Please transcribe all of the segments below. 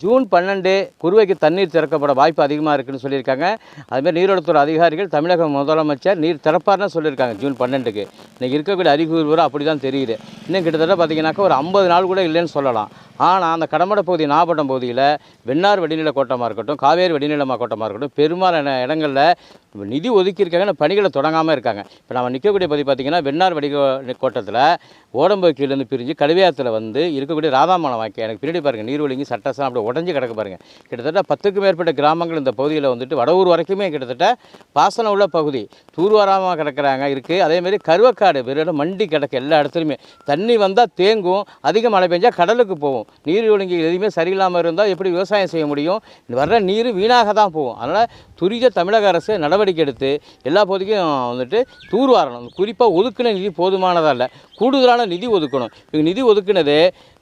June 12 குறுவைக்கு தண்ணீர் திறக்கப்பட வாய்ப்பு அதிகமாக இருக்குன்னு சொல்லியிருக்காங்க. அதுமாதிரி நீர்வளத்துறை அதிகாரிகள் தமிழக முதலமைச்சர் நீர் திறப்பார்னு சொல்லியிருக்காங்க ஜூன் 12க்கு. இன்றைக்கி இருக்கக்கூடிய அறிகுறி அப்படி தான் தெரியுது. இன்னும் கிட்டத்தட்ட பார்த்திங்கனாக்கா ஒரு 50 நாள் கூட இல்லைன்னு சொல்லலாம். ஆனால் அந்த கடமடை பகுதி நாகப்பட்டினம் பகுதியில் வெண்ணார் வடிநில கோட்டமாக இருக்கட்டும், காவேரி வடிநில கோட்டமாக இருக்கட்டும், பெரும்பாலான இடங்களில் நிதி ஒதுக்கியிருக்காங்க, பணிகளை தொடங்காமல் இருக்காங்க. இப்போ நம்ம நிற்கக்கூடிய பகுதி பார்த்திங்கன்னா வெண்ணார் கோட்டத்தில் ஓடம்போக்கிலேருந்து பிரிஞ்சு கடுவையாத்தில் வந்து இருக்கக்கூடிய ராதாமலம் வாய்க்கால் எனக்கு பின்னாடி பாருங்கள் நீர்வழிங்கி சட்டசம் அப்படி உடஞ்சி கிடக்கு பாருங்கள். கிட்டத்தட்ட 10க்கும் மேற்பட்ட கிராமங்கள் இந்த பகுதியில் வந்துட்டு வடவூர் வரைக்குமே கிட்டத்தட்ட பாசனம் உள்ள பகுதி தூர்வாராமல் கிடக்கிறாங்க இருக்குது. அதேமாதிரி கருவக்காடு வெறும் மண்டி கிடக்கு எல்லா இடத்துலையுமே. தண்ணி வந்தால் தேங்கும், அதிக மழை பெஞ்சால் கடலுக்கு போகும். நீர்வழிங்கி எதுவுமே சரியில்லாமல் இருந்தால் எப்படி விவசாயம் செய்ய முடியும்? வர்ற நீர் வீணாக தான் போகும். அதனால் துரித தமிழக அரசு நடவடிக்கை எடுத்து எல்லா பகுதிக்கும் வந்துட்டு தூர்வாரணும். குறிப்பாக ஒதுக்கின நிதி போதுமானதாக இல்லை, கூடுதலான நிதி ஒதுக்கணும். இப்போ நிதி ஒதுக்குனது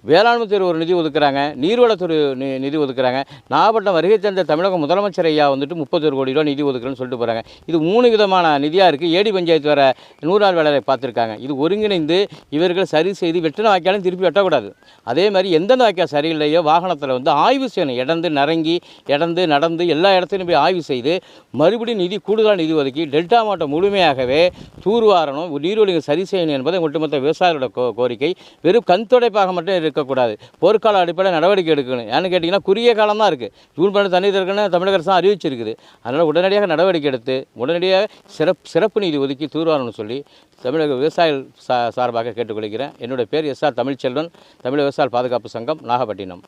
வேளாண்மை துறை ஒரு நிதி ஒதுக்குறாங்க, நீர்வளத்துறை நிதி ஒதுக்குறாங்க. நாகப்பட்டினம் வருகை தந்த தமிழக முதலமைச்சர் ஐயா வந்துட்டு 31 கோடி ரூபா நிதி ஒதுக்குறேன்னு சொல்லிட்டு போகிறாங்க. இது 3 விதமான நிதியாக இருக்குது. ஏடி பஞ்சாயத்து வர 100 நாள் வேலையை பார்த்துருக்காங்க. இது ஒருங்கிணைந்து இவர்கள் சரி செய்து வெட்டின வாய்க்காலும் திருப்பி வெட்டக்கூடாது. அதே மாதிரி எந்தெந்த வாய்க்கால் சரியில்லையோ வாகனத்தில் வந்து ஆய்வு செய்யணும். இடந்து நடந்து எல்லா இடத்துலையும் போய் ஆய்வு செய்து மறுபடியும் கூடுதலாக நிதி ஒதுக்கி டெல்டா மாவட்டம் முழுமையாகவே தூர்வாரணும், நீர்வழிகள் சரி செய்யணும் என்பது ஒட்டுமொத்த விவசாயிகளோட கோரிக்கை. வெறும் கண் துடைப்பாக மட்டும் இருக்கக்கூடாது, போர்க்கால அடிப்படையில் நடவடிக்கை எடுக்கணும். ஏன்னு கேட்டிங்கன்னா குறுகிய காலம் தான் இருக்குது. ஜூன் 12 தண்ணீர் திறக்குன்னு தமிழக அரசு அறிவிச்சிருக்குது. அதனால் உடனடியாக நடவடிக்கை எடுத்து உடனடியாக சிறப்பு நிதி ஒதுக்கி தூர்வாரணும்னு சொல்லி தமிழக விவசாயிகள் சார்பாக கேட்டுக்கொள்கிறேன். என்னுடைய பேர் எஸ்ஆர் தமிழ்ச்செல்வன், தமிழக விவசாய பாதுகாப்பு சங்கம், நாகப்பட்டினம்.